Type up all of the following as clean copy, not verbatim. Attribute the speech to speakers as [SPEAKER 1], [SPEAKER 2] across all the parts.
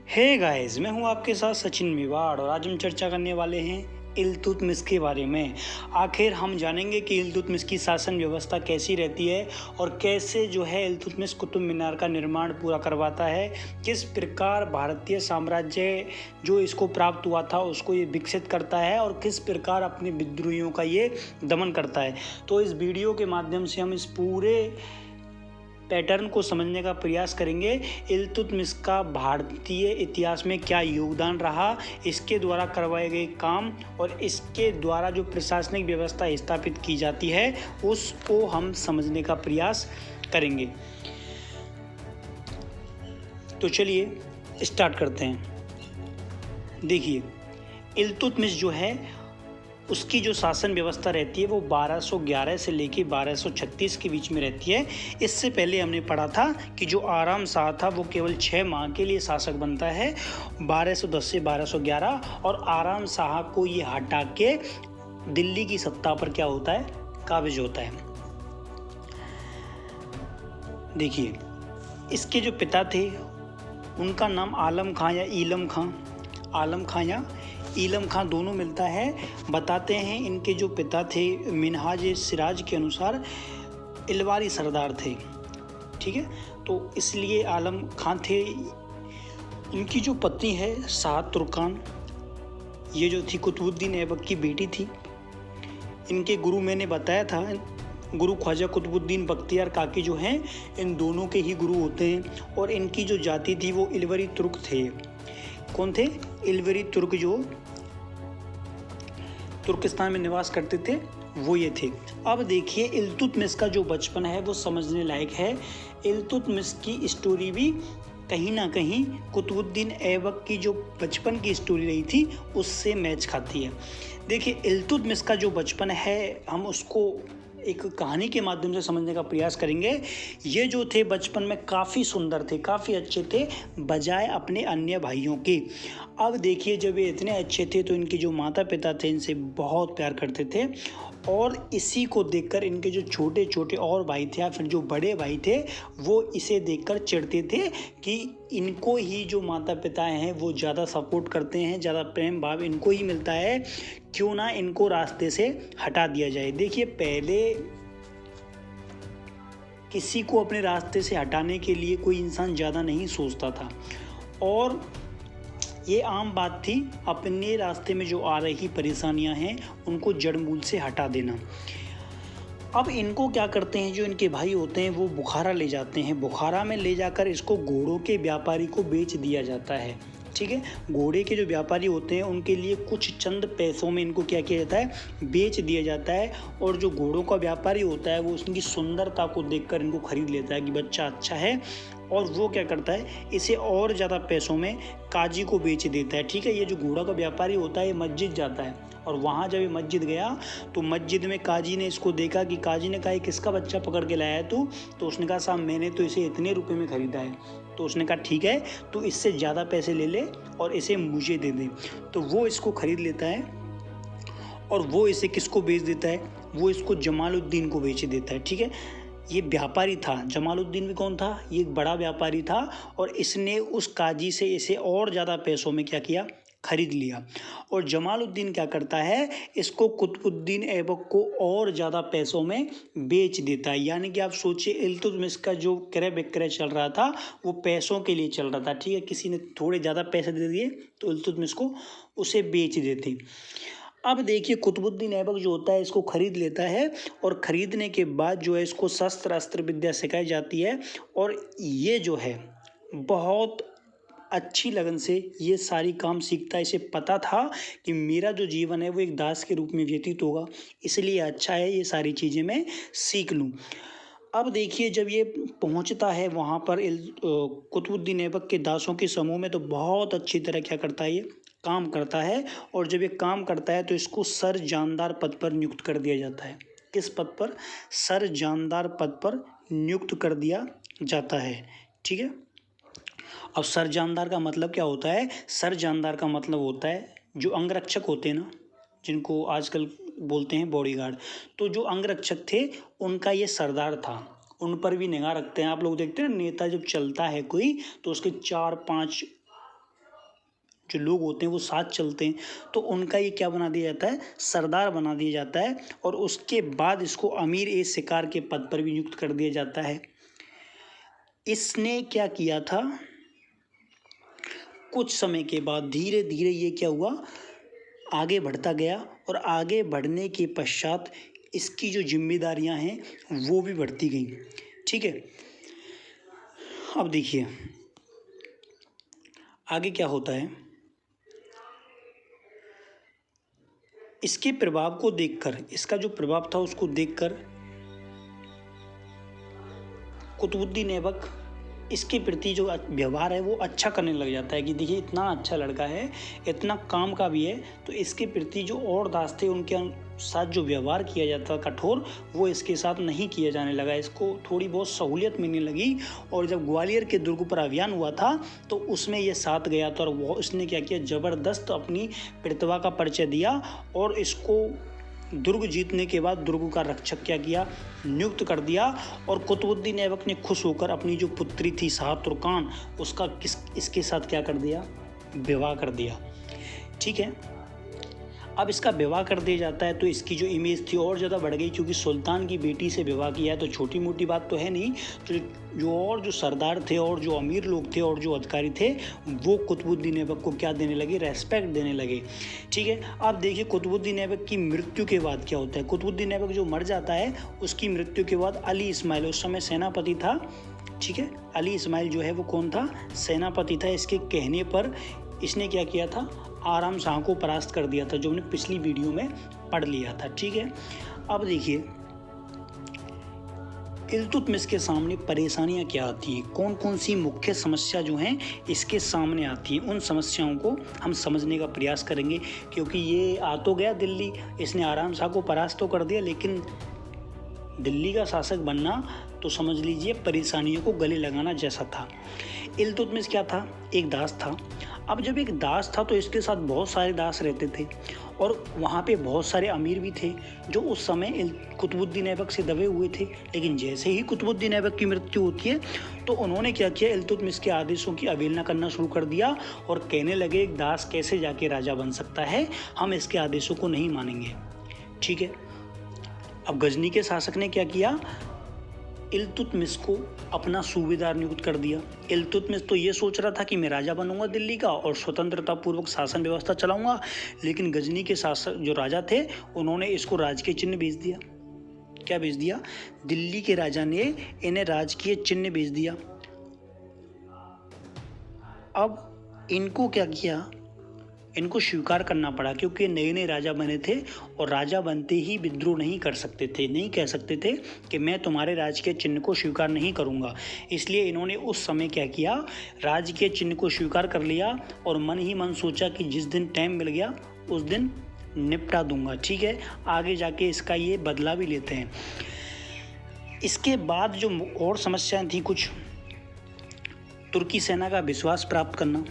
[SPEAKER 1] Hey guys, मैं हूं आपके साथ सचिन मेवाड़ और आज हम चर्चा करने वाले हैं इल्तुतमिश के बारे में। आखिर हम जानेंगे कि इल्तुतमिश की शासन व्यवस्था कैसी रहती है और कैसे जो है इल्तुतमिश कुतुब मीनार का निर्माण पूरा करवाता है, किस प्रकार भारतीय साम्राज्य जो इसको प्राप्त हुआ था उसको ये विकसित करता है और किस प्रकार अपने विद्रोहियों का ये दमन करता है। तो इस वीडियो के माध्यम से हम इस पूरे पैटर्न को समझने का प्रयास करेंगे। इल्तुतमिश का भारतीय इतिहास में क्या योगदान रहा, इसके द्वारा करवाए गए काम और इसके द्वारा जो प्रशासनिक व्यवस्था स्थापित की जाती है उसको हम समझने का प्रयास करेंगे। तो चलिए स्टार्ट करते हैं। देखिए, इल्तुतमिश जो है उसकी जो शासन व्यवस्था रहती है वो 1211 से लेके 1236 के बीच में रहती है। इससे पहले हमने पढ़ा था कि जो आराम शाह था वो केवल 6 माह के लिए शासक बनता है 1210 से 1211, और आराम शाह को ये हटा के दिल्ली की सत्ता पर क्या होता है, काबिज होता है। देखिए, इसके जो पिता थे उनका नाम आलम खां या ईलम खां दोनों मिलता है। बताते हैं इनके जो पिता थे मिनहाज सिराज के अनुसार इलवारी सरदार थे, ठीक है, तो इसलिए आलम खां थे। इनकी जो पत्नी है साद तुर्कान, ये जो थी कुतुबुद्दीन ऐबक की बेटी थी। इनके गुरु मैंने बताया था, गुरु ख्वाजा कुतुबुद्दीन बख्तियार काकी जो हैं इन दोनों के ही गुरु होते हैं। और इनकी जो जाति थी वो इलवरी तुर्क थे। कौन थे? इलवरी तुर्क, जो तुर्किस्तान में निवास करते थे वो ये थे। अब देखिए, इल्तुतमिश का जो बचपन है वो समझने लायक है। इल्तुतमिश की स्टोरी भी कहीं ना कहीं कुतुबुद्दीन ऐबक की जो बचपन की स्टोरी रही थी उससे मैच खाती है। देखिए, इल्तुतमिश का जो बचपन है हम उसको एक कहानी के माध्यम से समझने का प्रयास करेंगे। ये जो थे बचपन में काफ़ी सुंदर थे, काफ़ी अच्छे थे बजाय अपने अन्य भाइयों के। अब देखिए, जब ये इतने अच्छे थे तो इनके जो माता पिता थे इनसे बहुत प्यार करते थे, और इसी को देखकर इनके जो छोटे छोटे और भाई थे या फिर जो बड़े भाई थे वो इसे देखकर चिढ़ते थे कि इनको ही जो माता पिता हैं वो ज़्यादा सपोर्ट करते हैं, ज़्यादा प्रेम भाव इनको ही मिलता है, क्यों ना इनको रास्ते से हटा दिया जाए। देखिए, पहले किसी को अपने रास्ते से हटाने के लिए कोई इंसान ज़्यादा नहीं सोचता था, और ये आम बात थी अपने रास्ते में जो आ रही परेशानियां हैं उनको जड़ मूल से हटा देना। अब इनको क्या करते हैं, जो इनके भाई होते हैं वो बुखारा ले जाते हैं। बुखारा में ले जाकर इसको घोड़ों के व्यापारी को बेच दिया जाता है, ठीक है। घोड़े के जो व्यापारी होते हैं उनके लिए कुछ चंद पैसों में इनको क्या किया जाता है, बेच दिया जाता है। और जो घोड़ों का व्यापारी होता है वो उसकी सुंदरता को देखकर इनको खरीद लेता है कि बच्चा अच्छा है, और वो क्या करता है, इसे और ज़्यादा पैसों में काजी को बेच देता है, ठीक है। ये जो घोड़ा का व्यापारी होता है ये मस्जिद जाता है, और वहाँ जब ये मस्जिद गया तो मस्जिद में काजी ने इसको देखा कि काजी ने कहा ये किसका बच्चा पकड़ के लाया है तू? तो उसने कहा साहब मैंने तो इसे इतने रुपए में ख़रीदा है। तो उसने कहा ठीक है, तो इससे ज़्यादा पैसे ले ले और इसे मुझे दे दे। तो वो इसको ख़रीद लेता है और वो इसे किसको बेच देता है, वो इसको जमालुद्दीन को बेच देता है, ठीक है। ये व्यापारी था, जमालुद्दीन भी कौन था, ये एक बड़ा व्यापारी था, और इसने उस काजी से इसे और ज़्यादा पैसों में क्या किया, खरीद लिया। और जमालुद्दीन क्या करता है, इसको कुतुबुद्दीन ऐबक को और ज़्यादा पैसों में बेच देता है। यानी कि आप सोचिए, इल्तुतमिश का जो क्रय विक्रय चल रहा था वो पैसों के लिए चल रहा था, ठीक है। किसी ने थोड़े ज़्यादा पैसे दे दिए तो इल्तुतमिश को उसे बेच देते। अब देखिए, कुतुबुद्दीन ऐबक जो होता है इसको खरीद लेता है, और ख़रीदने के बाद जो है इसको शस्त्र अस्त्र विद्या सिखाई जाती है, और ये जो है बहुत अच्छी लगन से ये सारी काम सीखता है। इसे पता था कि मेरा जो जीवन है वो एक दास के रूप में व्यतीत होगा, इसलिए अच्छा है ये सारी चीज़ें मैं सीख लूँ। अब देखिए, जब ये पहुंचता है वहाँ पर कुतुबुद्दीन ऐबक के दासों के समूह में, तो बहुत अच्छी तरह क्या करता है, ये काम करता है। और जब ये काम करता है तो इसको सर जानदार पद पर नियुक्त कर दिया जाता है। किस पद पर? सर जानदार पद पर नियुक्त कर दिया जाता है, ठीक है। अब सर जानदार का मतलब क्या होता है? सर जानदार का मतलब होता है जो अंगरक्षक होते हैं ना, जिनको आजकल बोलते हैं बॉडीगार्ड, तो जो अंगरक्षक थे उनका ये सरदार था। उन पर भी निगाह रखते हैं। आप लोग देखते हैं नेता जब चलता है कोई तो उसके 4-5 जो लोग होते हैं वो साथ चलते हैं, तो उनका ये क्या बना दिया जाता है, सरदार बना दिया जाता है। और उसके बाद इसको अमीर ए शिकार के पद पर भी नियुक्त कर दिया जाता है। इसने क्या किया था, कुछ समय के बाद धीरे धीरे ये क्या हुआ, आगे बढ़ता गया, और आगे बढ़ने के पश्चात इसकी जो जिम्मेदारियां हैं वो भी बढ़ती गई। ठीक है, अब देखिए आगे क्या होता है। इसके प्रभाव को देखकर, इसका जो प्रभाव था उसको देखकर कुतुबुद्दीन ऐबक इसके प्रति जो व्यवहार है वो अच्छा करने लग जाता है कि देखिए इतना अच्छा लड़का है, इतना काम का भी है, तो इसके प्रति जो और दास थे उनके साथ जो व्यवहार किया जाता कठोर, वो इसके साथ नहीं किया जाने लगा। इसको थोड़ी बहुत सहूलियत मिलने लगी। और जब ग्वालियर के दुर्ग पर अभियान हुआ था तो उसमें ये साथ गया था, और वो इसने क्या किया, ज़बरदस्त अपनी प्रतिभा का परिचय दिया, और इसको दुर्ग जीतने के बाद दुर्ग का रक्षक क्या किया, नियुक्त कर दिया। और कुतुबुद्दीन ऐबक ने खुश होकर अपनी जो पुत्री थी शाह तुर्कान, उसका इसके साथ क्या कर दिया, विवाह कर दिया। ठीक है, अब इसका विवाह कर दिया जाता है तो इसकी जो इमेज थी और ज़्यादा बढ़ गई, क्योंकि सुल्तान की बेटी से विवाह किया है तो छोटी मोटी बात तो है नहीं। तो जो सरदार थे और जो अमीर लोग थे और जो अधिकारी थे वो कुतुबुद्दीन ऐबक को क्या देने लगे, रेस्पेक्ट देने लगे। ठीक है, अब देखिए कुतुबुद्दीन ऐबक की मृत्यु के बाद क्या होता है। कुतुबुद्दीन ऐबक जो मर जाता है उसकी मृत्यु के बाद अली इस्माइल उस समय सेनापति था। ठीक है, अली इस्माइल जो है वो कौन था, सेनापति था। इसके कहने पर इसने क्या किया था, आराम शाह को परास्त कर दिया था, जो हमने पिछली वीडियो में पढ़ लिया था। ठीक है, अब देखिए इल्तुतमिश के सामने परेशानियां क्या आती हैं, कौन कौन सी मुख्य समस्या जो हैं इसके सामने आती हैं, उन समस्याओं को हम समझने का प्रयास करेंगे। क्योंकि ये आ तो गया दिल्ली, इसने आराम शाह को परास्त तो कर दिया, लेकिन दिल्ली का शासक बनना तो समझ लीजिए परेशानियों को गले लगाना जैसा था। इल्तुतमिश क्या था, एक दास था। अब जब एक दास था तो इसके साथ बहुत सारे दास रहते थे, और वहाँ पे बहुत सारे अमीर भी थे जो उस समय कुतुबुद्दीन ऐबक से दबे हुए थे। लेकिन जैसे ही कुतुबुद्दीन ऐबक की मृत्यु होती है तो उन्होंने क्या किया, इल्तुतमिश के आदेशों की अवहेलना करना शुरू कर दिया, और कहने लगे एक दास कैसे जाके राजा बन सकता है, हम इसके आदेशों को नहीं मानेंगे। ठीक है, अब गजनी के शासक ने क्या किया, इल्तुतमिश को अपना सूबेदार नियुक्त कर दिया। इल्तुतमिश तो ये सोच रहा था कि मैं राजा बनूंगा दिल्ली का और स्वतंत्रता पूर्वक शासन व्यवस्था चलाऊंगा, लेकिन गजनी के शासक जो राजा थे उन्होंने इसको राजकीय चिन्ह भेज दिया। क्या भेज दिया, दिल्ली के राजा ने इन्हें राजकीय चिन्ह भेज दिया। अब इनको क्या किया, इनको स्वीकार करना पड़ा, क्योंकि नए नए राजा बने थे और राजा बनते ही विद्रोह नहीं कर सकते थे, नहीं कह सकते थे कि मैं तुम्हारे राज्य के चिन्ह को स्वीकार नहीं करूंगा। इसलिए इन्होंने उस समय क्या किया, राज्य के चिन्ह को स्वीकार कर लिया और मन ही मन सोचा कि जिस दिन टाइम मिल गया उस दिन निपटा दूंगा। ठीक है, आगे जाके इसका ये बदला भी लेते हैं। इसके बाद जो और समस्याएं थी कुछ, तुर्की सेना का विश्वास प्राप्त करना।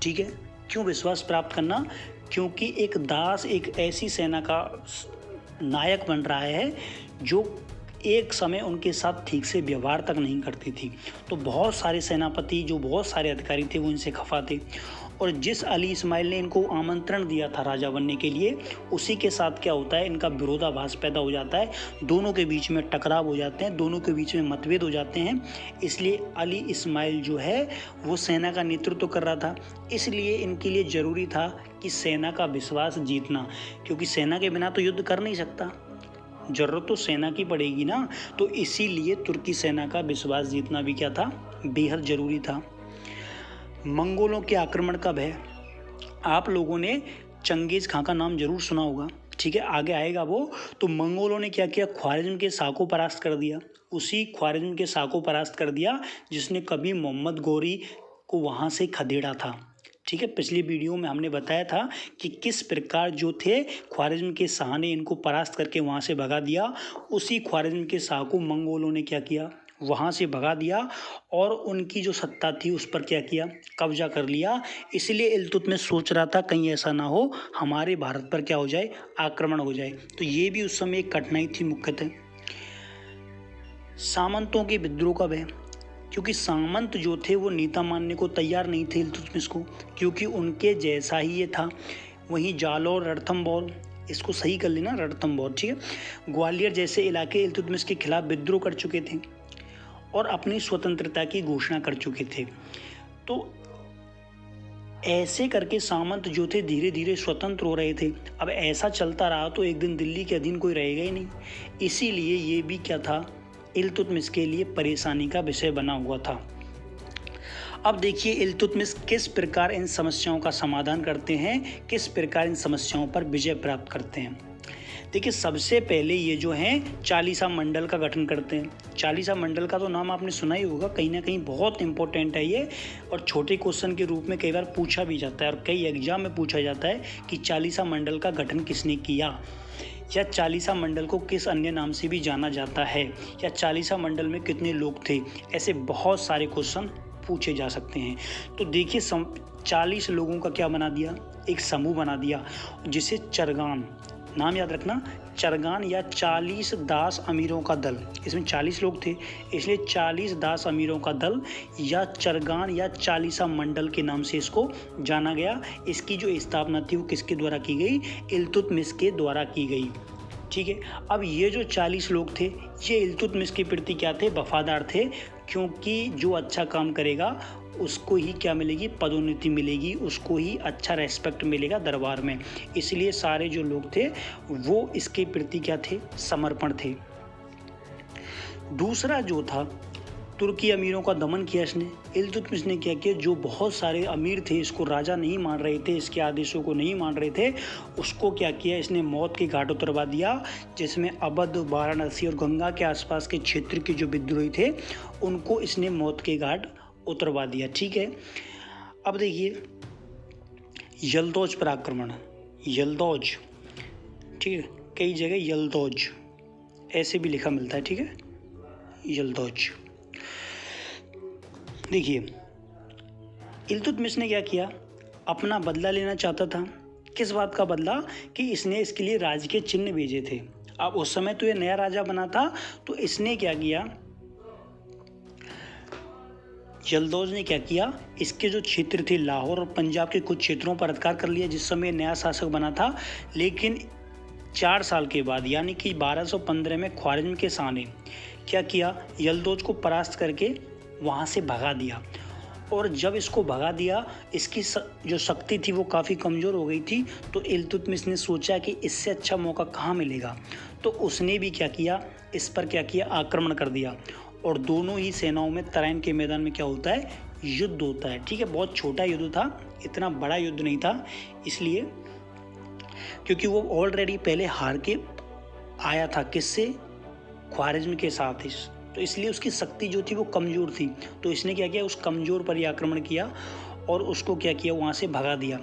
[SPEAKER 1] ठीक है, क्यों विश्वास प्राप्त करना, क्योंकि एक दास एक ऐसी सेना का नायक बन रहा है जो एक समय उनके साथ ठीक से व्यवहार तक नहीं करती थी। तो बहुत सारे सेनापति, जो बहुत सारे अधिकारी थे, वो इनसे खफा थे। और जिस अली इस्माइल ने इनको आमंत्रण दिया था राजा बनने के लिए, उसी के साथ क्या होता है, इनका विरोधाभास पैदा हो जाता है, दोनों के बीच में टकराव हो जाते हैं, दोनों के बीच में मतभेद हो जाते हैं। इसलिए अली इस्माइल जो है वो सेना का नेतृत्व कर रहा था, इसलिए इनके लिए ज़रूरी था कि सेना का विश्वास जीतना, क्योंकि सेना के बिना तो युद्ध कर नहीं सकता, ज़रूरत तो सेना की पड़ेगी ना। तो इसीलिए तुर्की सेना का विश्वास जीतना भी क्या था, बेहद ज़रूरी था। मंगोलों के आक्रमण का भय, आप लोगों ने चंगेज़ खां का नाम जरूर सुना होगा। ठीक है, आगे आएगा वो। तो मंगोलों ने क्या किया, ख्वारिज़्म के शाह को परास्त कर दिया, उसी ख्वारिज़्म के शाह को परास्त कर दिया जिसने कभी मोहम्मद गौरी को वहाँ से खदेड़ा था। ठीक है, पिछली वीडियो में हमने बताया था कि किस प्रकार जो थे ख्वारिज़्म के शाह ने इनको परास्त करके वहाँ से भगा दिया। उसी ख्वारिज़्म के शाह को मंगोलों ने क्या किया, वहाँ से भगा दिया और उनकी जो सत्ता थी उस पर क्या किया, कब्जा कर लिया। इसलिए इल्तुतमिश सोच रहा था कहीं ऐसा ना हो हमारे भारत पर क्या हो जाए, आक्रमण हो जाए। तो ये भी उस समय एक कठिनाई थी मुख्यतः। सामंतों के विद्रोह का भय, क्योंकि सामंत जो थे वो नेता मानने को तैयार नहीं थे इल्तुतमिश को, क्योंकि उनके जैसा ही ये था। वहीं जालौर, रणथंभौर, इसको सही कर लेना, रणथंभौर, ठीक है, ग्वालियर जैसे इलाके इल्तुतमिश के खिलाफ विद्रोह कर चुके थे और अपनी स्वतंत्रता की घोषणा कर चुके थे। तो ऐसे करके सामंत जो थे धीरे धीरे स्वतंत्र हो रहे थे। अब ऐसा चलता रहा तो एक दिन दिल्ली के अधीन कोई रहेगा ही नहीं। इसीलिए ये भी क्या था, इल्तुतमिश के लिए परेशानी का विषय बना हुआ था। अब देखिए इल्तुतमिश किस प्रकार इन समस्याओं का समाधान करते हैं, किस प्रकार इन समस्याओं पर विजय प्राप्त करते हैं। देखिए सबसे पहले ये जो हैं चालीसा मंडल का गठन करते हैं। चालीसा मंडल का तो नाम आपने सुना ही होगा, कहीं ना कहीं बहुत इंपॉर्टेंट है ये, और छोटे क्वेश्चन के रूप में कई बार पूछा भी जाता है और कई एग्जाम में पूछा जाता है कि चालीसा मंडल का गठन किसने किया, या चालीसा मंडल को किस अन्य नाम से भी जाना जाता है, या चालीसा मंडल में कितने लोग थे। ऐसे बहुत सारे क्वेश्चन पूछे जा सकते हैं। तो देखिए 40 लोगों का क्या बना दिया, एक समूह बना दिया जिसे चरगान, नाम याद रखना, चरगान या 40 दास अमीरों का दल। इसमें 40 लोग थे इसलिए 40 दास अमीरों का दल या चरगान या चालीसा मंडल के नाम से इसको जाना गया। इसकी जो स्थापना थी वो किसके द्वारा की गई, इल्तुतमिश के द्वारा की गई, ठीक है। अब ये जो 40 लोग थे ये इल्तुतमिश के प्रति क्या थे, वफादार थे, क्योंकि जो अच्छा काम करेगा उसको ही क्या मिलेगी, पदोन्नति मिलेगी, उसको ही अच्छा रेस्पेक्ट मिलेगा दरबार में। इसलिए सारे जो लोग थे वो इसके प्रति क्या थे, समर्पण थे। दूसरा जो था, तुर्की अमीरों का दमन किया इसने। इल्तुतमिश ने क्या किया, जो बहुत सारे अमीर थे इसको राजा नहीं मान रहे थे, इसके आदेशों को नहीं मान रहे थे, उसको क्या किया इसने, मौत के घाट उतरवा दिया, जिसमें अवध, वाराणसी और गंगा के आसपास के क्षेत्र के जो विद्रोही थे उनको इसने मौत के घाट उतरवा दिया, ठीक है। अब देखिए यल्दौज पर आक्रमण, यल्दौज, ठीक है, कई जगह यल्दौज ऐसे भी लिखा मिलता है, ठीक है, यल्दौज। देखिए इल्तुतमिश ने क्या किया, अपना बदला लेना चाहता था। किस बात का बदला, कि इसने इसके लिए राज के चिन्ह भेजे थे। अब उस समय तो ये नया राजा बना था, तो इसने क्या किया, यल्दौज ने क्या किया, इसके जो क्षेत्र थे लाहौर और पंजाब के कुछ क्षेत्रों पर अधिकार कर लिया जिस समय नया शासक बना था। लेकिन 4 साल के बाद यानी कि 1215 में ख्वारिज्म के शाह ने क्या किया, यल्दौज को परास्त करके वहाँ से भगा दिया। और जब इसको भगा दिया, इसकी जो शक्ति थी वो काफ़ी कमज़ोर हो गई थी। तो इल्तुतमिश ने सोचा कि इससे अच्छा मौका कहाँ मिलेगा, तो उसने भी क्या किया, इस पर क्या किया, आक्रमण कर दिया। और दोनों ही सेनाओं में तराइन के मैदान में क्या होता है, युद्ध होता है, ठीक है। बहुत छोटा युद्ध था, इतना बड़ा युद्ध नहीं था, इसलिए क्योंकि वो ऑलरेडी पहले हार के आया था, किससे, ख्वारिज्म के साथ, तो इसलिए उसकी शक्ति जो थी वो कमज़ोर थी। तो इसने क्या किया, उस कमज़ोर पर ही आक्रमण किया और उसको क्या किया, वहाँ से भगा दिया।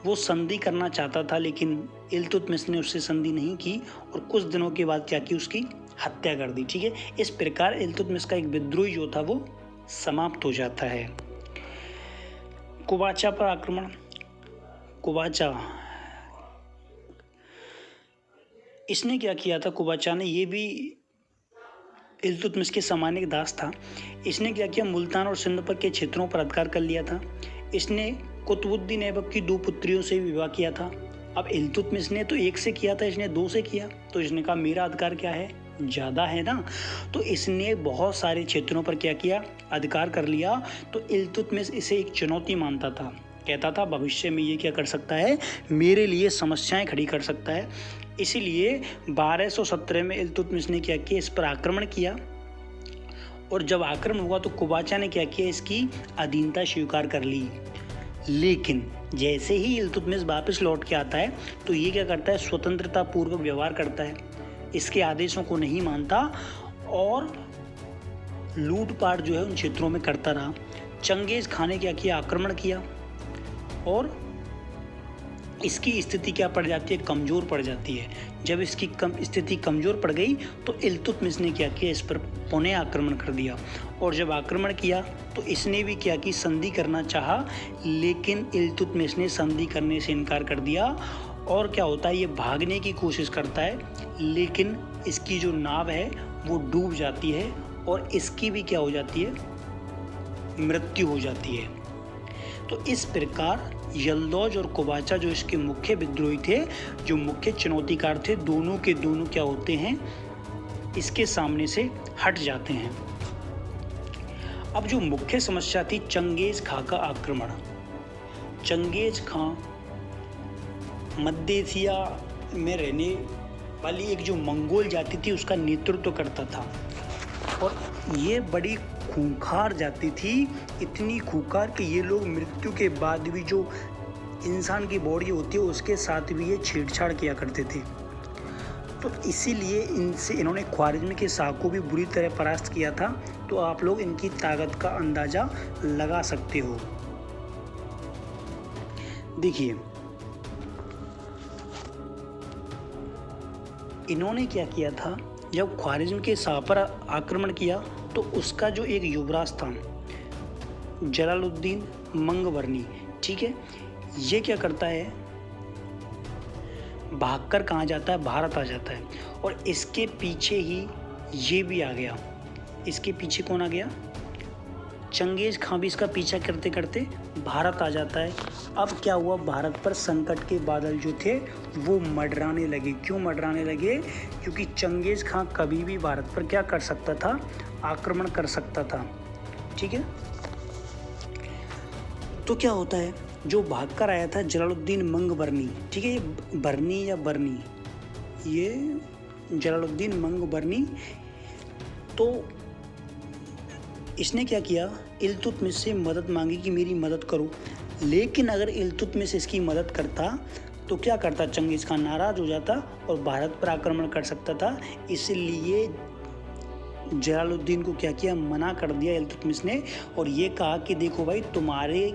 [SPEAKER 1] वो संधि करना चाहता था लेकिन इल्तुतमिश ने उससे संधि नहीं की और कुछ दिनों के बाद क्या की, उसकी हत्या कर दी, ठीक है। इस प्रकार इल्तुतमिश का एक विद्रोही जो था वो समाप्त हो जाता है। कुबाचा पर आक्रमण, कुबाचा, इसने क्या किया था, कुबाचा ने, ये भी इल्तुतमिश के समान एक दास था। इसने क्या किया, मुल्तान और सिंध पर के क्षेत्रों पर अधिकार कर लिया था। इसने कुतुबुद्दीन ऐबक की 2 पुत्रियों से विवाह किया था। अब इल्तुतमिश ने तो 1 से किया था, इसने 2 से किया, तो इसने कहा मेरा अधिकार क्या है, ज़्यादा है ना। तो इसने बहुत सारे क्षेत्रों पर क्या किया, अधिकार कर लिया। तो इल्तुतमिश इसे एक चुनौती मानता था, कहता था भविष्य में ये क्या कर सकता है, मेरे लिए समस्याएं खड़ी कर सकता है। इसीलिए 1217 में इल्तुतमिश ने क्या किया, इस पर आक्रमण किया। और जब आक्रमण हुआ तो कुबाचा ने क्या किया, इसकी अधीनता स्वीकार कर ली। लेकिन जैसे ही इल्तुतमिश वापस लौट के आता है तो ये क्या करता है, स्वतंत्रता पूर्वक व्यवहार करता है, इसके आदेशों को नहीं मानता और लूटपाट जो है उन क्षेत्रों में करता रहा। चंगेज खान ने क्या किया, आक्रमण किया और इसकी स्थिति क्या पड़ जाती है, कमज़ोर पड़ जाती है। जब इसकी स्थिति कमज़ोर पड़ गई तो इल्तुतमिश ने क्या किया, इस पर पुनः आक्रमण कर दिया। और जब आक्रमण किया तो इसने भी क्या की, संधि करना चाहा, लेकिन इल्तुतमिश ने संधि करने से इनकार कर दिया। और क्या होता है, ये भागने की कोशिश करता है लेकिन इसकी जो नाव है वो डूब जाती है और इसकी भी क्या हो जाती है, मृत्यु हो जाती है। तो इस प्रकार यल्दौज और कुबाचा जो इसके मुख्य विद्रोही थे, जो मुख्य चुनौतीकार थे, दोनों के दोनों क्या होते हैं, इसके सामने से हट जाते हैं। अब जो मुख्य समस्या थी चंगेज खां का आक्रमण। चंगेज खां मध्य एशिया में रहने वाली एक जो मंगोल जाति थी उसका नेतृत्व करता था, और ये बड़ी खूंखार जाति थी, इतनी खूंखार कि ये लोग मृत्यु के बाद भी जो इंसान की बॉडी होती है उसके साथ भी ये छेड़छाड़ किया करते थे। तो इसीलिए इन्होंने ख्वारिज़्म के शाह को भी बुरी तरह परास्त किया था। तो आप लोग इनकी ताकत का अंदाज़ा लगा सकते हो। देखिए इन्होंने क्या किया था, जब ख्वारिज़्म के शाह पर आक्रमण किया तो उसका जो एक युवराज था जलालुद्दीन मंगवर्नी, ठीक है, ये क्या करता है, भागकर कहाँ जाता है, भारत आ जाता है। और इसके पीछे ही ये भी आ गया। इसके पीछे कौन आ गया, चंगेज खां भी इसका पीछा करते करते भारत आ जाता है। अब क्या हुआ, भारत पर संकट के बादल जो थे वो मंडराने लगे। क्यों मंडराने लगे, क्योंकि चंगेज खां कभी भी भारत पर क्या कर सकता था, आक्रमण कर सकता था, ठीक है। तो क्या होता है, जो भागकर आया था जलालुद्दीन मंगबरनी, ठीक है, ये बरनी या बरनी, ये जलालुद्दीन मंगबरनी, तो इसने क्या किया, इल्तुतमिश से मदद मांगी कि मेरी मदद करो। लेकिन अगर इल्तुतमिश इसकी मदद करता तो क्या करता, चंगेज खान नाराज़ हो जाता और भारत पर आक्रमण कर सकता था। इसलिए जलालुद्दीन को क्या किया, मना कर दिया इल्तुतमिश ने, और ये कहा कि देखो भाई, तुम्हारे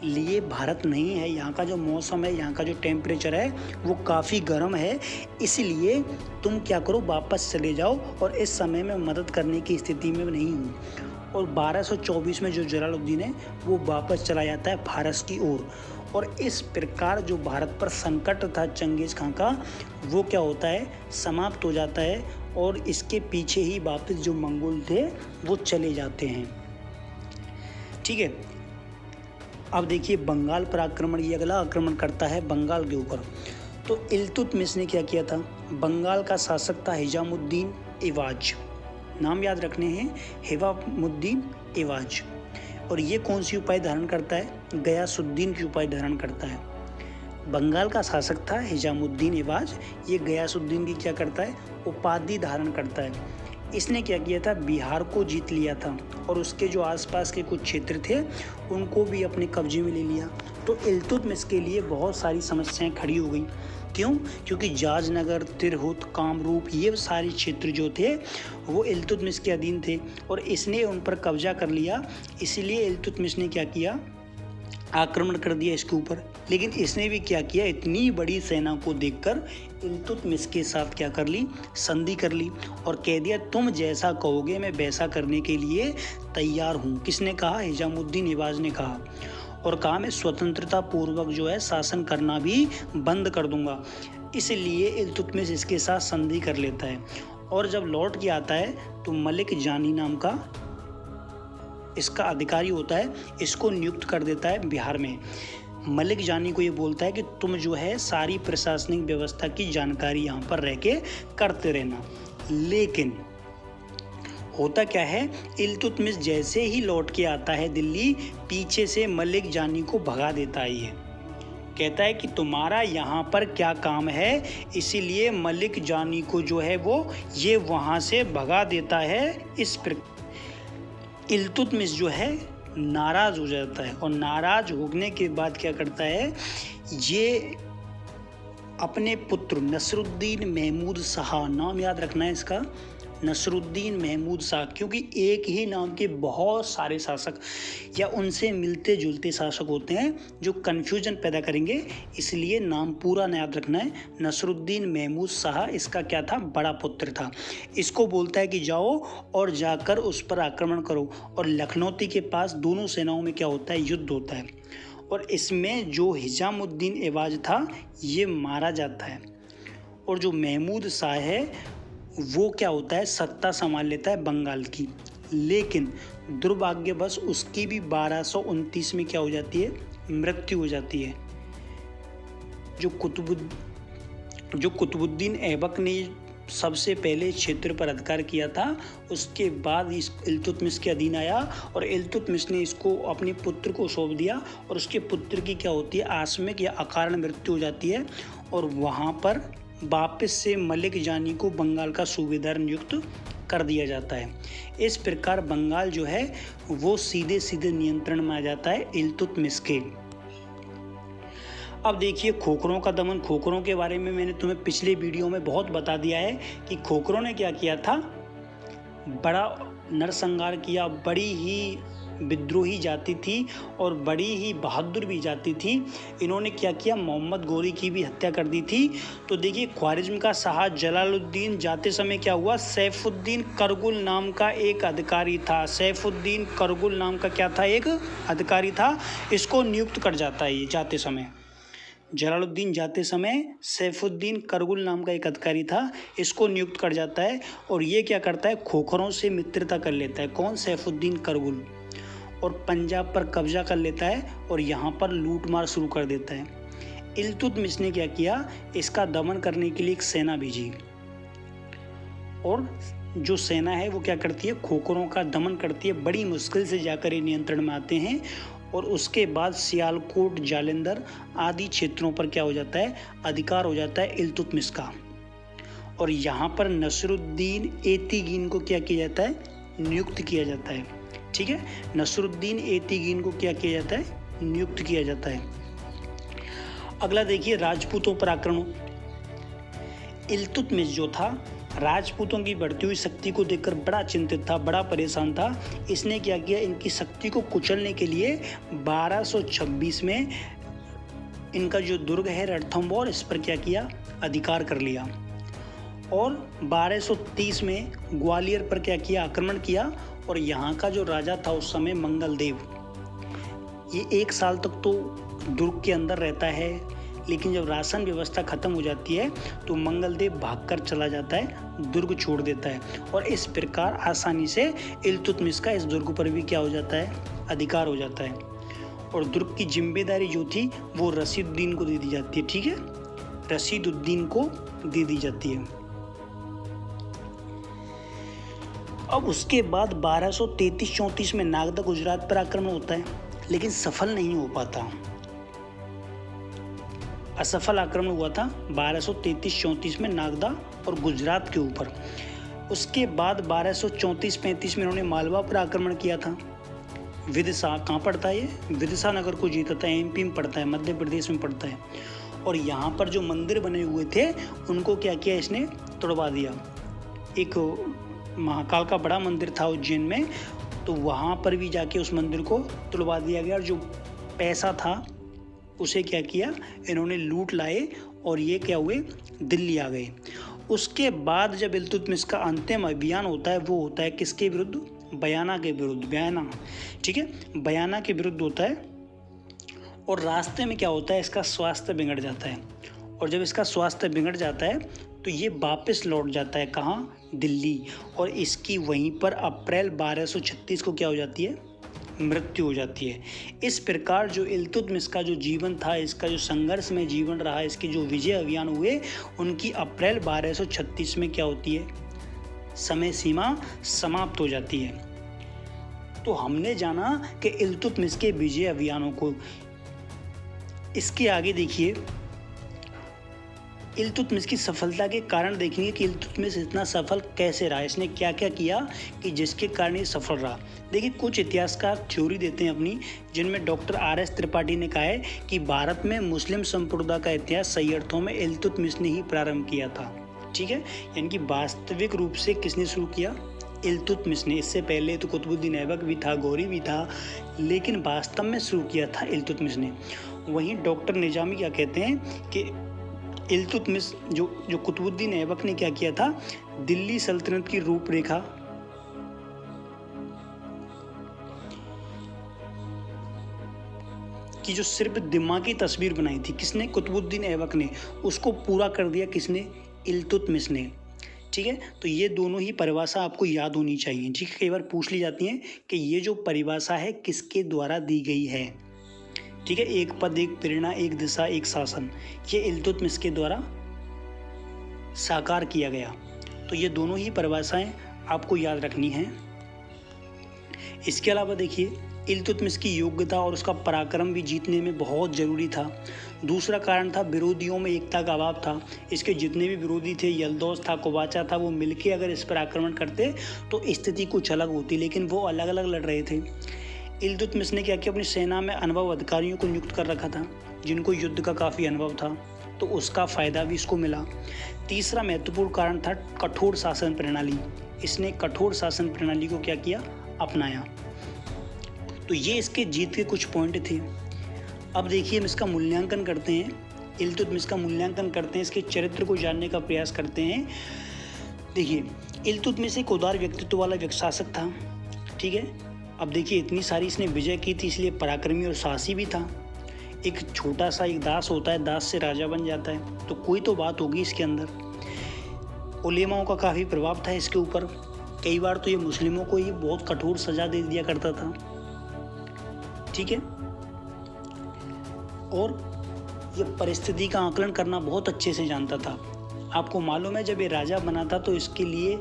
[SPEAKER 1] लिए भारत नहीं है, यहाँ का जो मौसम है, यहाँ का जो टेम्परेचर है वो काफ़ी गर्म है, इसलिए तुम क्या करो, वापस चले जाओ, और इस समय में मदद करने की स्थिति में नहीं हूँ। और 1224 में जो जलालुद्दीन है वो वापस चला जाता है फारस की ओर, और इस प्रकार जो भारत पर संकट था चंगेज खां का वो क्या होता है, समाप्त हो जाता है, और इसके पीछे ही वापस जो मंगोल थे वो चले जाते हैं, ठीक है। अब देखिए बंगाल पर आक्रमण, ये अगला आक्रमण करता है बंगाल के ऊपर। तो इल्तुतमिश ने क्या किया था, बंगाल का शासक था हिजामुद्दीन एवाज, नाम याद रखने हैं, हिजामुद्दीन एवाज, और ये कौन सी उपाधि धारण करता है, गयासुद्दीन की उपाधि धारण करता है। बंगाल का शासक था हिजामुद्दीन एवाज, ये गयासुद्दीन की क्या करता है, उपाधि धारण करता है। इसने क्या किया था, बिहार को जीत लिया था, और उसके जो आसपास के कुछ क्षेत्र थे उनको भी अपने कब्जे में ले लिया। तो इल्तुतमिश के लिए बहुत सारी समस्याएं खड़ी हो गई। क्यों, क्योंकि जाजनगर, तिरहुत, कामरूप, ये सारे क्षेत्र जो थे वो इल्तुतमिश के अधीन थे, और इसने उन पर कब्जा कर लिया। इसलिए इल्तुतमिश ने क्या किया, आक्रमण कर दिया इसके ऊपर। लेकिन इसने भी क्या किया, इतनी बड़ी सेना को देखकर इल्तुतमिश के साथ क्या कर ली, संधि कर ली, और कह दिया तुम जैसा कहोगे मैं वैसा करने के लिए तैयार हूँ। किसने कहा, हिजामुद्दीन एवाज ने कहा, और कहा मैं स्वतंत्रता पूर्वक जो है शासन करना भी बंद कर दूंगा। इसलिए इल्तुतमिश इसके साथ संधि कर लेता है, और जब लौट के आता है तो मलिक जानी नाम का इसका अधिकारी होता है, इसको नियुक्त कर देता है बिहार में। मलिक जानी को ये बोलता है कि तुम जो है सारी प्रशासनिक व्यवस्था की जानकारी यहाँ पर रह के करते रहना। लेकिन होता क्या है, इल्तुतमिश जैसे ही लौट के आता है दिल्ली, पीछे से मलिक जानी को भगा देता है। ये कहता है कि तुम्हारा यहाँ पर क्या काम है, इसीलिए मलिक जानी को जो है वो ये वहाँ से भगा देता है। इस प्रकार इल्तुतमिश जो है नाराज़ हो जाता है, और नाराज़ होने के बाद क्या करता है, ये अपने पुत्र नसरुद्दीन महमूद शाह, नाम याद रखना है इसका, नसरुद्दीन महमूद शाह, क्योंकि एक ही नाम के बहुत सारे शासक या उनसे मिलते जुलते शासक होते हैं जो कन्फ्यूजन पैदा करेंगे, इसलिए नाम पूरा याद रखना है। नसरुद्दीन महमूद शाह इसका क्या था, बड़ा पुत्र था। इसको बोलता है कि जाओ और जाकर उस पर आक्रमण करो, और लखनौती के पास दोनों सेनाओं में क्या होता है, युद्ध होता है, और इसमें जो हिजामुद्दीन एवाज था ये मारा जाता है, और जो महमूद शाह है वो क्या होता है, सत्ता संभाल लेता है बंगाल की। लेकिन दुर्भाग्यवश उसकी भी 1229 में क्या हो जाती है, मृत्यु हो जाती है। जो कुतुबुद्दीन ऐबक ने सबसे पहले क्षेत्र पर अधिकार किया था, उसके बाद इस इल्तुतमिश के अधीन आया और इल्तुतमिश ने इसको अपने पुत्र को सौंप दिया और उसके पुत्र की क्या होती है, आकस्मिक या अकारण मृत्यु हो जाती है और वहाँ पर वापस से मलिक जानी को बंगाल का सूबेदार नियुक्त कर दिया जाता है। इस प्रकार बंगाल जो है वो सीधे सीधे नियंत्रण में आ जाता है इल्तुतमिश के। अब देखिए खोखरों का दमन। खोखरों के बारे में मैंने तुम्हें पिछले वीडियो में बहुत बता दिया है कि खोखरों ने क्या किया था, बड़ा नरसंहार किया। बड़ी ही विद्रोही जाति थी और बड़ी ही बहादुर भी जाति थी। इन्होंने क्या किया, मोहम्मद गोरी की भी हत्या कर दी थी। तो देखिए ख्वारिज्म का शाह जलालुद्दीन जाते समय क्या हुआ, सैफुद्दीन करगुल नाम का एक अधिकारी था। सैफुद्दीन करगुल नाम का क्या था, एक अधिकारी था। इसको नियुक्त कर जाता है ये जाते समय। जलालुद्दीन जाते समय सैफुद्दीन करगुल नाम का एक अधिकारी था, इसको नियुक्त कर जाता है और ये क्या करता है, खोखरों से मित्रता कर लेता है। कौन, सैफुद्दीन करगुल। और पंजाब पर कब्जा कर लेता है और यहाँ पर लूटमार शुरू कर देता है। इल्तुतमिश ने क्या किया, इसका दमन करने के लिए एक सेना भेजी और जो सेना है वो क्या करती है, खोखरों का दमन करती है। बड़ी मुश्किल से जाकर ये नियंत्रण में आते हैं और उसके बाद सियालकोट, जालंधर आदि क्षेत्रों पर क्या हो जाता है, अधिकार हो जाता है इल्तुतमिश का। और यहाँ पर नसरुद्दीन एतीगीन को क्या किया जाता है, नियुक्त किया जाता है। ठीक है, नसरुद्दीन एतीगीन को क्या किया जाता है, नियुक्त किया जाता है। अगला देखिए राजपूतों पर आक्रमण। इल्तुतमिश जो था राजपूतों की बढ़ती हुई शक्ति को देखकर बड़ा चिंतित था, बड़ा परेशान था। इसने क्या किया, इनकी शक्ति को कुचलने के लिए 1226 में इनका जो दुर्ग है रणथंबोर, इस पर क्या किया, अधिकार कर लिया। और 1230 में ग्वालियर पर क्या किया, आक्रमण किया। और यहाँ का जो राजा था उस समय मंगलदेव, ये 1 साल तक तो दुर्ग के अंदर रहता है, लेकिन जब राशन व्यवस्था खत्म हो जाती है तो मंगलदेव भागकर चला जाता है, दुर्ग छोड़ देता है। और इस प्रकार आसानी से इल्तुतमिश का इस दुर्ग पर भी क्या हो जाता है, अधिकार हो जाता है। और दुर्ग की जिम्मेदारी जो थी वो रशीदुद्दीन को दे दी जाती है। ठीक है, रशीदुद्दीन को दे दी जाती है। अब उसके बाद 1233-34 में नागदा गुजरात पर आक्रमण होता है, लेकिन सफल नहीं हो पाता, असफल आक्रमण हुआ था 1233-34 में नागदा और गुजरात के ऊपर। उसके बाद 1234-35 में इन्होंने मालवा पर आक्रमण किया था। विदिशा कहाँ पड़ता है, ये विदिशा नगर को जीता था, एमपी में पड़ता है, मध्य प्रदेश में पड़ता है। और यहाँ पर जो मंदिर बने हुए थे उनको क्या किया, इसने तोड़वा दिया। एक महाकाल का बड़ा मंदिर था उज्जैन में, तो वहाँ पर भी जाके उस मंदिर को तोड़वा दिया गया। और जो पैसा था उसे क्या किया, इन्होंने लूट लाए और ये क्या हुए, दिल्ली आ गए। उसके बाद जब इल्तुतमिश का अंतिम अभियान होता है वो होता है किसके विरुद्ध, बयाना के विरुद्ध। बयाना, ठीक है, बयाना के विरुद्ध होता है। और रास्ते में क्या होता है, इसका स्वास्थ्य बिगड़ जाता है। और जब इसका स्वास्थ्य बिगड़ जाता है तो ये वापस लौट जाता है, कहाँ, दिल्ली। और इसकी वहीं पर अप्रैल 1236 को क्या हो जाती है, मृत्यु हो जाती है। इस प्रकार जो इल्तुतमिश का जो जीवन था, इसका जो संघर्ष में जीवन रहा, इसके जो विजय अभियान हुए, उनकी अप्रैल 1236 में क्या होती है, समय सीमा समाप्त हो जाती है। तो हमने जाना कि इल्तुतमिश के विजय अभियानों को। इसके आगे देखिए इल्तुतमिश की सफलता के कारण देखेंगे कि इल्तुतमिश इतना सफल कैसे रहा, इसने क्या क्या किया कि जिसके कारण ये सफल रहा। देखिए कुछ इतिहासकार थ्योरी देते हैं अपनी, जिनमें डॉक्टर आर.एस. त्रिपाठी ने कहा है कि भारत में मुस्लिम संप्रदाय का इतिहास सही अर्थों में इल्तुतमिश ने ही प्रारंभ किया था। ठीक है, यानी कि वास्तविक रूप से किसने शुरू किया, इल्तुतमिश ने। इससे पहले तो कुतुबुद्दीन ऐबक भी था, गौरी भी था, लेकिन वास्तव में शुरू किया था इल्तुतमिश ने। वहीं डॉक्टर निजामी क्या कहते हैं कि इल्तुतमिश जो कुतुबुद्दीन ऐबक ने क्या किया था, दिल्ली सल्तनत की रूपरेखा की जो सिर्फ दिमागी तस्वीर बनाई थी, किसने, कुतुबुद्दीन ऐबक ने, उसको पूरा कर दिया किसने, इल्तुतमिश ने। ठीक है, तो ये दोनों ही परिभाषा आपको याद होनी चाहिए। ठीक है, कई बार पूछ ली जाती हैं कि ये जो परिभाषा है किसके द्वारा दी गई है। ठीक है, एक पद, एक प्रेरणा, एक दिशा, एक शासन, ये इल्तुतमिश के द्वारा साकार किया गया। तो ये दोनों ही परिभाषाएं आपको याद रखनी हैं। इसके अलावा देखिए, इल्तुतमिश की योग्यता और उसका पराक्रम भी जीतने में बहुत ज़रूरी था। दूसरा कारण था विरोधियों में एकता का अभाव था। इसके जितने भी विरोधी थे, यल्दौस था, कुबाचा था, वो मिलके अगर इस पर आक्रमण करते तो स्थिति कुछ अलग होती, लेकिन वो अलग अलग लड़ रहे थे। इल्तुतमिश ने क्या किया, अपनी सेना में अनुभव अधिकारियों को नियुक्त कर रखा था जिनको युद्ध का काफ़ी अनुभव था, तो उसका फ़ायदा भी इसको मिला। तीसरा महत्वपूर्ण कारण था कठोर शासन प्रणाली। इसने कठोर शासन प्रणाली को क्या किया, अपनाया। तो ये इसके जीत के कुछ पॉइंट थे। अब देखिए, हम इसका मूल्यांकन करते हैं, इल्तुतमिश का मूल्यांकन करते हैं, इसके चरित्र को जानने का प्रयास करते हैं। देखिए, इल्तुतमिश एक उदार व्यक्तित्व वाला शासक था। ठीक है, अब देखिए, इतनी सारी इसने विजय की थी, इसलिए पराक्रमी और साहसी भी था। एक छोटा सा एक दास होता है, दास से राजा बन जाता है, तो कोई तो बात होगी इसके अंदर। उलेमाओं का काफ़ी प्रभाव था इसके ऊपर। कई बार तो ये मुस्लिमों को ही बहुत कठोर सजा दे दिया करता था। ठीक है, और ये परिस्थिति का आकलन करना बहुत अच्छे से जानता था। आपको मालूम है, जब ये राजा बना था तो इसके लिए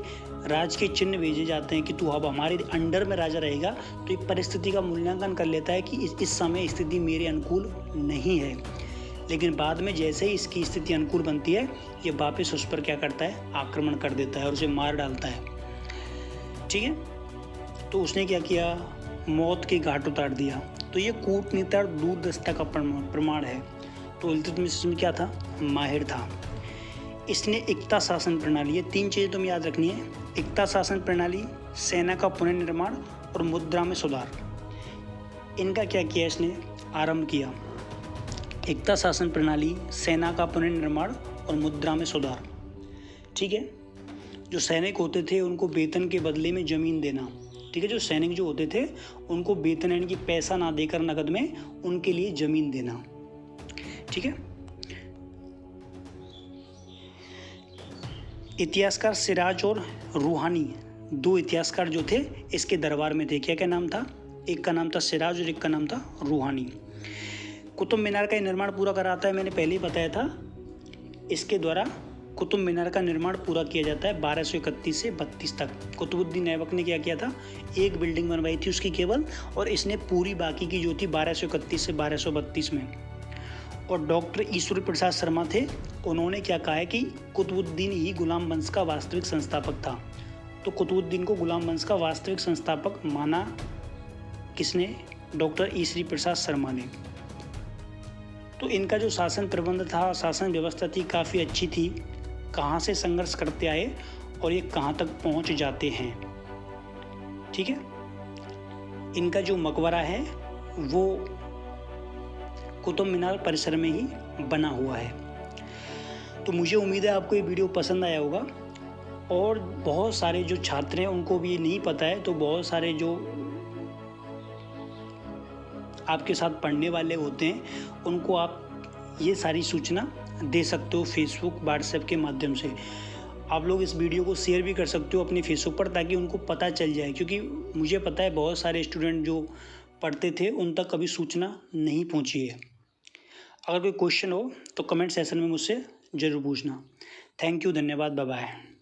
[SPEAKER 1] राज के चिन्ह भेजे जाते हैं कि तू अब हमारे अंडर में राजा रहेगा। तो ये परिस्थिति का मूल्यांकन कर लेता है कि इस समय स्थिति मेरे अनुकूल नहीं है, लेकिन बाद में जैसे ही इसकी स्थिति अनुकूल बनती है, ये वापस उस पर क्या करता है, आक्रमण कर देता है और उसे मार डालता है। ठीक है, तो उसने क्या किया, मौत के घाट उतार दिया। तो ये कूटनीति और दूरदर्शिता का प्रमाण है। तो इल्तुतमिश में क्या था, माहिर था। इसने एकता शासन प्रणाली, ये तीन चीज़ें तुम्हें याद रखनी है, एकता शासन प्रणाली, सेना का पुनर्निर्माण और मुद्रा में सुधार, इनका क्या किया इसने, आरंभ किया। एकता शासन प्रणाली, सेना का पुनर्निर्माण और मुद्रा में सुधार। ठीक है, जो सैनिक होते थे उनको वेतन के बदले में ज़मीन देना। ठीक है, जो सैनिक जो होते थे उनको वेतन यानी कि पैसा ना देकर नकद में उनके लिए ज़मीन देना। ठीक है, इतिहासकार सिराज और रूहानी, दो इतिहासकार जो थे इसके दरबार में थे। क्या क्या नाम था, एक का नाम था सिराज और एक का नाम था रूहानी। कुतुब मीनार का निर्माण पूरा कराता है, मैंने पहले ही बताया था। इसके द्वारा कुतुब मीनार का निर्माण पूरा किया जाता है 1231 से 32 तक। कुतुबुद्दीन ऐबक ने क्या किया था, एक बिल्डिंग बनवाई थी उसकी केवल, और इसने पूरी बाकी की जो थी 1231 से 1232 में। और डॉक्टर ईश्वर प्रसाद शर्मा थे, उन्होंने क्या कहा है कि कुतुबुद्दीन ही गुलाम वंश का वास्तविक संस्थापक था। तो कुतुबुद्दीन को गुलाम वंश का वास्तविक संस्थापक माना किसने, डॉक्टर ईश्वर प्रसाद शर्मा ने। तो इनका जो शासन प्रबंध था, शासन व्यवस्था थी, काफ़ी अच्छी थी। कहाँ से संघर्ष करते आए और ये कहाँ तक पहुँच जाते हैं। ठीक है, इनका जो मकबरा है वो कुतुब मीनार परिसर में ही बना हुआ है। तो मुझे उम्मीद है आपको ये वीडियो पसंद आया होगा, और बहुत सारे जो छात्र हैं उनको भी ये नहीं पता है, तो बहुत सारे जो आपके साथ पढ़ने वाले होते हैं उनको आप ये सारी सूचना दे सकते हो फेसबुक, व्हाट्सएप के माध्यम से। आप लोग इस वीडियो को शेयर भी कर सकते हो अपने फेसबुक पर, ताकि उनको पता चल जाए, क्योंकि मुझे पता है बहुत सारे स्टूडेंट जो पढ़ते थे उन तक कभी सूचना नहीं पहुंची है। अगर कोई क्वेश्चन हो तो कमेंट सेशन में मुझसे ज़रूर पूछना। थैंक यू, धन्यवाद, बाय बाय।